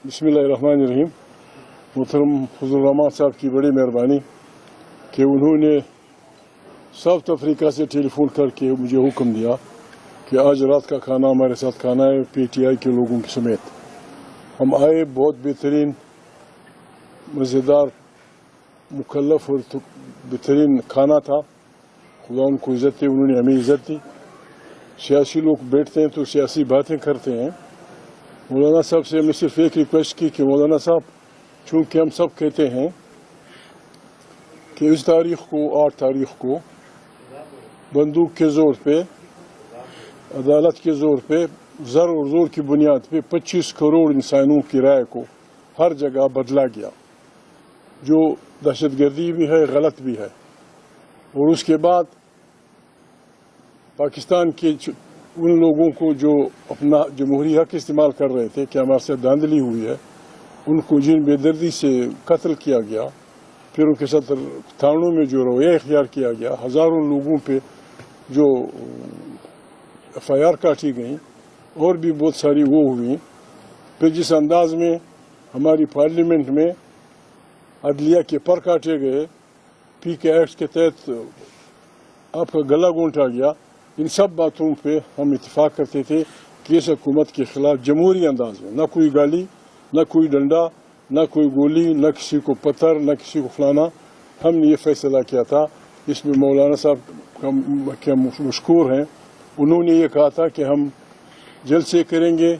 بسم اللہ الرحمن الرحیم. محترم فضل الرحمان صاحب کی بڑی مہربانی کہ انہوں نے ساؤتھ افریقہ سے ٹیلی فون کر کے مجھے حکم دیا کہ آج رات کا کھانا ہمارے ساتھ کھانا ہے پی ٹی آئی کے لوگوں کے سمیت. ہم آئے، بہت بہترین مزیدار مکلف اور بہترین کھانا تھا. خدا ان کو عزت دی، انہوں نے ہمیں عزت دی. سیاسی لوگ بیٹھتے ہیں تو سیاسی باتیں کرتے ہیں. مولانا صاحب سے ہم نے صرف ایک ریکویسٹ کی کہ مولانا صاحب، چونکہ ہم سب کہتے ہیں کہ اس تاریخ کو 8 تاریخ کو بندوق کے زور پہ، عدالت کے زور پہ، زر اور زور کی بنیاد پہ 25 کروڑ انسانوں کی رائے کو ہر جگہ بدلا گیا، جو دہشت گردی بھی ہے، غلط بھی ہے. اور اس کے بعد پاکستان کے ان لوگوں کو جو اپنا جمہوری حق استعمال کر رہے تھے کہ ہمارے ساتھ دھاندلی ہوئی ہے، ان کو جن بے دردی سے قتل کیا گیا، پھر ان کے ساتھ تھانوں میں جو رویہ اختیار کیا گیا، ہزاروں لوگوں پہ جو ایف آئی آر کاٹی گئیں اور بھی بہت ساری وہ ہوئی. پھر جس انداز میں ہماری پارلیمنٹ میں عدلیہ کے پر کاٹے گئے، پی کے ایکٹ کے تحت آپ کا گلا گھونٹا گیا، ان سب باتوں پہ ہم اتفاق کرتے تھے کہ اس حکومت کے خلاف جمہوری انداز میں نہ کوئی گالی، نہ کوئی ڈنڈا، نہ کوئی گولی، نہ کسی کو پتھر، نہ کسی کو فلانا. ہم نے یہ فیصلہ کیا تھا. اس میں مولانا صاحب کا مشکور ہیں، انہوں نے یہ کہا تھا کہ ہم جلسے کریں گے،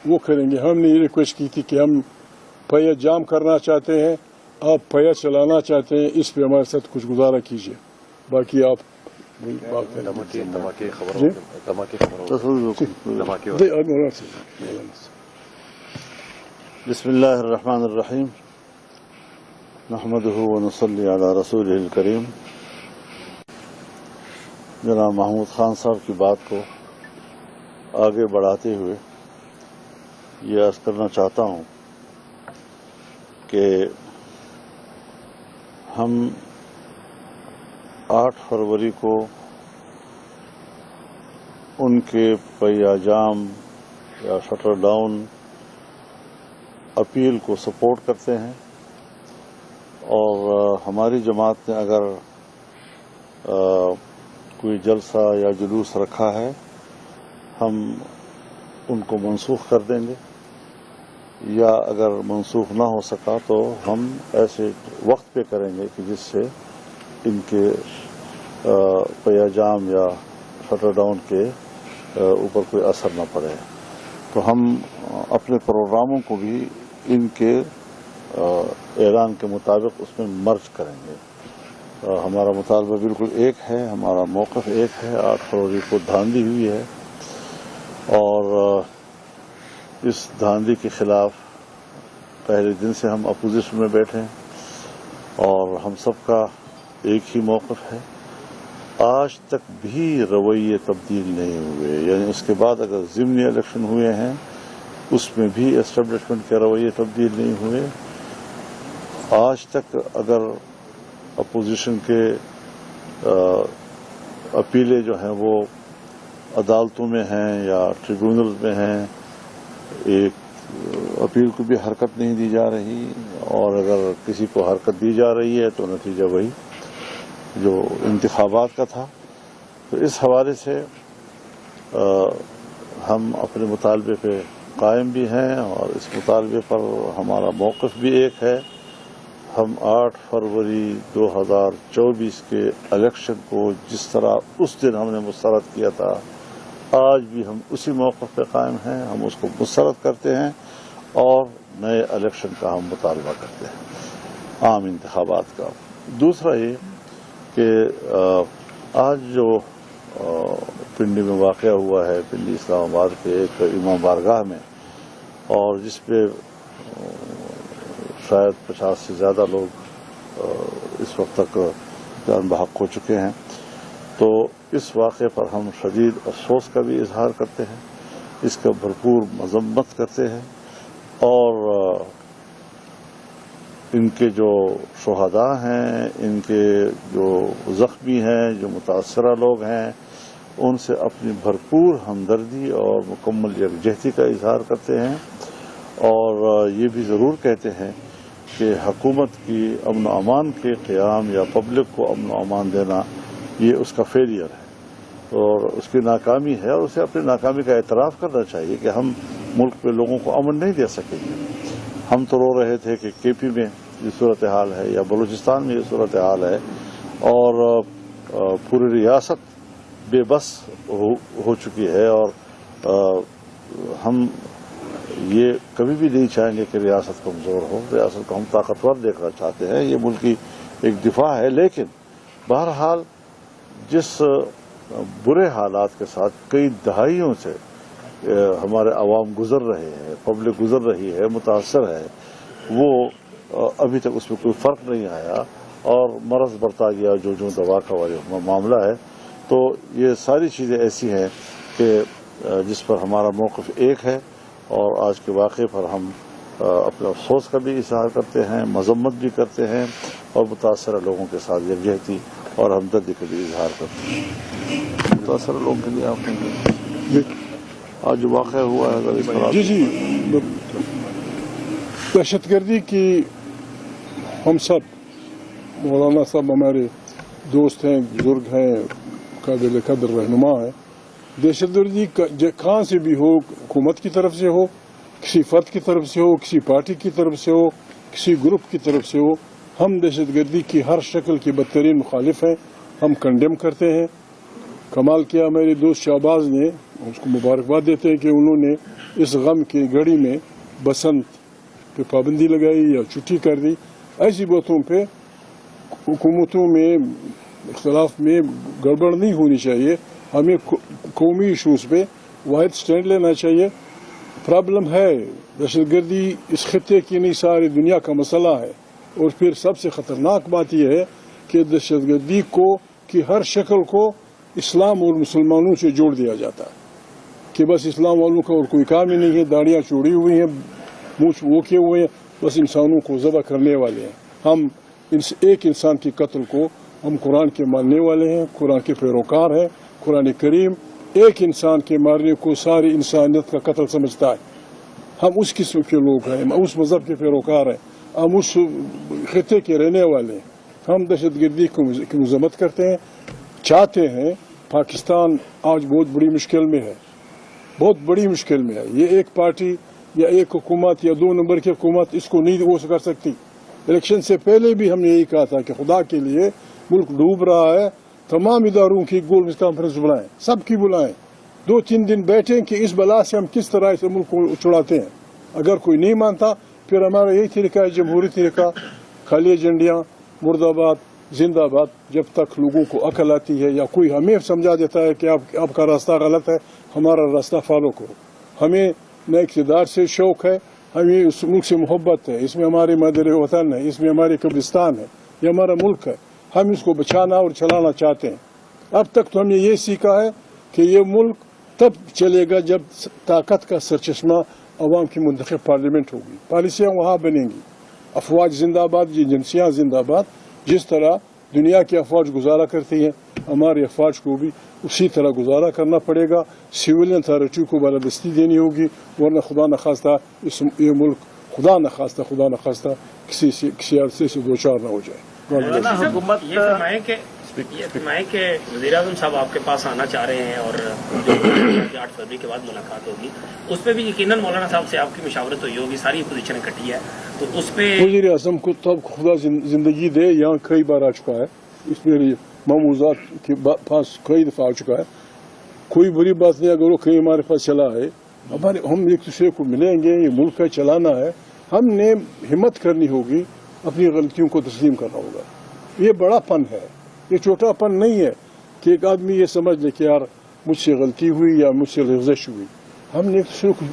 وہ کریں گے. ہم نے یہ ریکویسٹ کی تھی کہ ہم پہیا جام کرنا چاہتے ہیں، آپ پہیا چلانا چاہتے ہیں، اس پہ ہمارے ساتھ کچھ گزارا کیجیے. باقی آپ بسم اللہ الرحمن الرحیم. نحمدہ ونصلی علی رسولہ الکریم. جناب محمود خان صاحب کی بات کو آگے بڑھاتے ہوئے یہ عرض کرنا چاہتا ہوں کہ ہم 8 فروری کو ان کے پہیا جام یا شٹر ڈاؤن اپیل کو سپورٹ کرتے ہیں، اور ہماری جماعت نے اگر کوئی جلسہ یا جلوس رکھا ہے ہم ان کو منسوخ کر دیں گے، یا اگر منسوخ نہ ہو سکا تو ہم ایسے وقت پہ کریں گے کہ جس سے ان کے پہیا جام یا شٹر ڈاؤن کے اوپر کوئی اثر نہ پڑے. تو ہم اپنے پروگراموں کو بھی ان کے اعلان کے مطابق اس میں مرج کریں گے. ہمارا مطالبہ بالکل ایک ہے، ہمارا موقف ایک ہے. 8 فروری کو دھاندلی ہوئی ہے اور اس دھاندلی کے خلاف پہلے دن سے ہم اپوزیشن میں بیٹھے ہیں اور ہم سب کا ایک ہی موقف ہے. آج تک بھی رویے تبدیل نہیں ہوئے، یعنی اس کے بعد اگر ضمنی الیکشن ہوئے ہیں اس میں بھی اسٹیبلشمنٹ کے رویے تبدیل نہیں ہوئے. آج تک اگر اپوزیشن کے اپیلیں جو ہیں وہ عدالتوں میں ہیں یا ٹریبیونلز میں ہیں، ایک اپیل کو بھی حرکت نہیں دی جا رہی، اور اگر کسی کو حرکت دی جا رہی ہے تو نتیجہ وہی جو انتخابات کا تھا. تو اس حوالے سے ہم اپنے مطالبے پہ قائم بھی ہیں اور اس مطالبے پر ہمارا موقف بھی ایک ہے. ہم 8 فروری 2024 کے الیکشن کو جس طرح اس دن ہم نے مسترد کیا تھا، آج بھی ہم اسی موقف پہ قائم ہیں. ہم اس کو مسترد کرتے ہیں اور نئے الیکشن کا ہم مطالبہ کرتے ہیں، عام انتخابات کا. دوسرا یہ کہ آج جو پنڈی میں واقعہ ہوا ہے، پنڈی اسلام آباد کے ایک امام بارگاہ میں، اور جس پہ شاید 50 سے زیادہ لوگ اس وقت تک جان بحق ہو چکے ہیں، تو اس واقعے پر ہم شدید افسوس کا بھی اظہار کرتے ہیں، اس کا بھرپور مذمت کرتے ہیں، اور ان کے جو شہداء ہیں، ان کے جو زخمی ہیں، جو متاثرہ لوگ ہیں، ان سے اپنی بھرپور ہمدردی اور مکمل یکجہتی کا اظہار کرتے ہیں. اور یہ بھی ضرور کہتے ہیں کہ حکومت کی امن و امان کے قیام یا پبلک کو امن و امان دینا یہ اس کا فیلئر ہے اور اس کی ناکامی ہے، اور اسے اپنی ناکامی کا اعتراف کرنا چاہیے کہ ہم ملک میں لوگوں کو امن نہیں دے سکیں گے۔ ہم تو رو رہے تھے کہ کے پی میں یہ صورتحال ہے یا بلوچستان میں یہ صورتحال ہے اور پوری ریاست بے بس ہو چکی ہے، اور ہم یہ کبھی بھی نہیں چاہیں گے کہ ریاست کمزور ہو، ریاست کو ہم طاقتور دیکھنا چاہتے ہیں، یہ ملک کی ایک دفاع ہے۔ لیکن بہرحال جس برے حالات کے ساتھ کئی دہائیوں سے ہمارے عوام گزر رہے ہیں، پبلک گزر رہی ہے، متاثر ہے، وہ ابھی تک اس میں کوئی فرق نہیں آیا اور مرض بڑھتا گیا جو دوا کا معاملہ ہے۔ تو یہ ساری چیزیں ایسی ہیں کہ جس پر ہمارا موقف ایک ہے، اور آج کے واقعے پر ہم اپنے افسوس کا بھی اظہار کرتے ہیں، مذمت بھی کرتے ہیں، اور متاثرہ لوگوں کے ساتھ یکجہتی اور ہمدردی کا بھی اظہار کرتے ہیں۔ متاثرہ لوگوں کے لیے آپ نے آج جو واقعہ ہوا ہے اگر اس پر جی دہشت گردی کی ہم سب، مولانا صاحب ہمارے دوست ہیں، بزرگ ہیں، قابل قدر رہنما ہیں۔ دہشت گردی کہاں سے بھی ہو، حکومت کی طرف سے ہو، کسی فرد کی طرف سے ہو، کسی پارٹی کی طرف سے ہو، کسی گروپ کی طرف سے ہو، ہم دہشت گردی کی ہر شکل کے بدترین مخالف ہیں، ہم کنڈیم کرتے ہیں۔ کمال کیا میرے دوست شہباز نے، اس کو مبارکباد دیتے ہیں کہ انہوں نے اس غم کی گھڑی میں بسنت پہ پابندی لگائی یا چھٹی کر دی۔ ایسی باتوں پہ حکومتوں میں اختلاف میں گڑبڑ نہیں ہونی چاہیے، ہمیں قومی ایشوز پہ واحد سٹینڈ لینا چاہیے۔ پرابلم ہے دہشت گردی اس خطے کی نہیں، ساری دنیا کا مسئلہ ہے، اور پھر سب سے خطرناک بات یہ ہے کہ دہشت گردی کی ہر شکل کو اسلام اور مسلمانوں سے جوڑ دیا جاتا ہے کہ بس اسلام والوں کا اور کوئی کام ہی نہیں ہے، داڑیاں چوڑی ہوئی ہیں، منہ وہ کیے ہوئے ہیں، بس انسانوں کو ذبح کرنے والے ہیں۔ ہم ایک انسان کے قتل کو ہم قرآن کے ماننے والے ہیں، قرآن کے پیروکار ہیں۔ قرآن کریم ایک انسان کے مارنے کو ساری انسانیت کا قتل سمجھتا ہے۔ ہم اس قسم کے لوگ ہیں، ہم اس مذہب کے پیروکار ہیں، ہم اس خطے کے رہنے والے ہیں۔ ہم دہشت گردی کی مذمت کرتے ہیں، چاہتے ہیں پاکستان آج بہت بڑی مشکل میں ہے، بہت بڑی مشکل میں ہے۔ یہ ایک پارٹی یا ایک حکومت یا 2 نمبر کی حکومت اس کو نہیں وہ کر سکتی۔ الیکشن سے پہلے بھی ہم نے یہی کہا تھا کہ خدا کے لیے ملک ڈوب رہا ہے، تمام اداروں کی گول میز کانفرنس بلائیں، سب کی بلائیں، 2-3 دن بیٹھیں کہ اس بلا سے ہم کس طرح سے ملک کو چھڑاتے ہیں۔ اگر کوئی نہیں مانتا پھر ہمارا یہی طریقہ ہے، جمہوری طریقہ، خالی جھنڈیاں، مرد آباد، زندہ آباد۔ جب تک لوگوں کو عقل آتی ہے یا کوئی ہمیں سمجھا دیتا ہے کہ آپ کا راستہ غلط ہے، ہمارا راستہ فالو کرو۔ ہمیں نہ اقتدار سے شوق ہے، ہمیں اس ملک سے محبت ہے، اس میں ہماری مادر وطن ہے، اس میں ہماری قبرستان ہے، یہ ہمارا ملک ہے، ہم اس کو بچانا اور چلانا چاہتے ہیں۔ اب تک تو ہم نے یہ سیکھا ہے کہ یہ ملک تب چلے گا جب طاقت کا سرچشمہ عوام کی منتخب پارلیمنٹ ہوگی، پالیسیاں وہاں بنیں گی، افواج زندہ آباد، ایجنسیاں زندہ آباد۔ جس طرح دنیا کی افواج گزارا کرتی ہیں، ہماری افواج کو بھی اسی طرح گزارا کرنا پڑے گا۔ سویلین اتھارٹی کو بالادستی دینی ہوگی، ورنہ خدا نخواستہ یہ ملک خدا نخواستہ کسی عرصے سے دوچار نہ ہو جائے۔ حکومت یہ فرمائیں کہ وزیر اعظم صاحب آپ کے پاس آنا چاہ رہے ہیں اور 8 فروری کے بعد ملاقات ہوگی، اس پہ بھی یقیناً مولانا صاحب سے آپ کی مشاورت ہوئی ہوگی، ساری اپوزیشن اکٹھی ہے، تو اس پہ وزیر اعظم کو تو خدا زندگی دے، یہاں کئی بار آ چکا ہے، اس میری معموزات کے پاس کئی دفعہ آ چکا ہے، کوئی بری بات نہیں اگر وہ کہیں ہمارے پاس چلا ہے۔ ہم ایک دوسرے کو ملیں گے، یہ ملک کا چلانا ہے، ہم نے ہمت کرنی ہوگی، اپنی غلطیوں کو تسلیم کرنا ہوگا۔ یہ بڑا پن ہے، یہ چھوٹا پن نہیں ہے کہ ایک آدمی یہ سمجھ لے کہ یار مجھ سے غلطی ہوئی یا مجھ سے لغزش ہوئی۔ ہم نے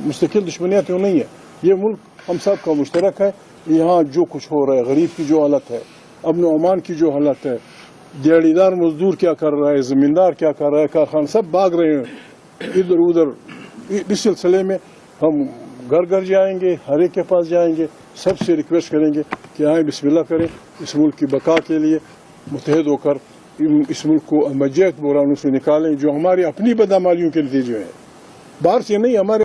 مستقل دشمنیاں تو نہیں ہے، یہ ملک ہم سب کا مشترک ہے۔ یہاں جو کچھ ہو رہا ہے، غریب کی جو حالت ہے، امن و امان کی جو حالت ہے، دیہڑی دار مزدور کیا کر رہا ہے، زمیندار کیا کر رہا ہے، کارخان سب بھاگ رہے ہیں ادھر ادھر۔ اس سلسلے میں ہم گھر گھر جائیں گے، ہر ایک کے پاس جائیں گے، سب سے ریکویسٹ کریں گے کہ آئیں بسم اللہ کریں، اس ملک کی بقا کے لیے متحد ہو کر اس ملک کو مجید بحرانوں سے نکالیں جو ہماری اپنی بدعمالیوں کے نتیجے ہیں، باہر سے نہیں، ہمارے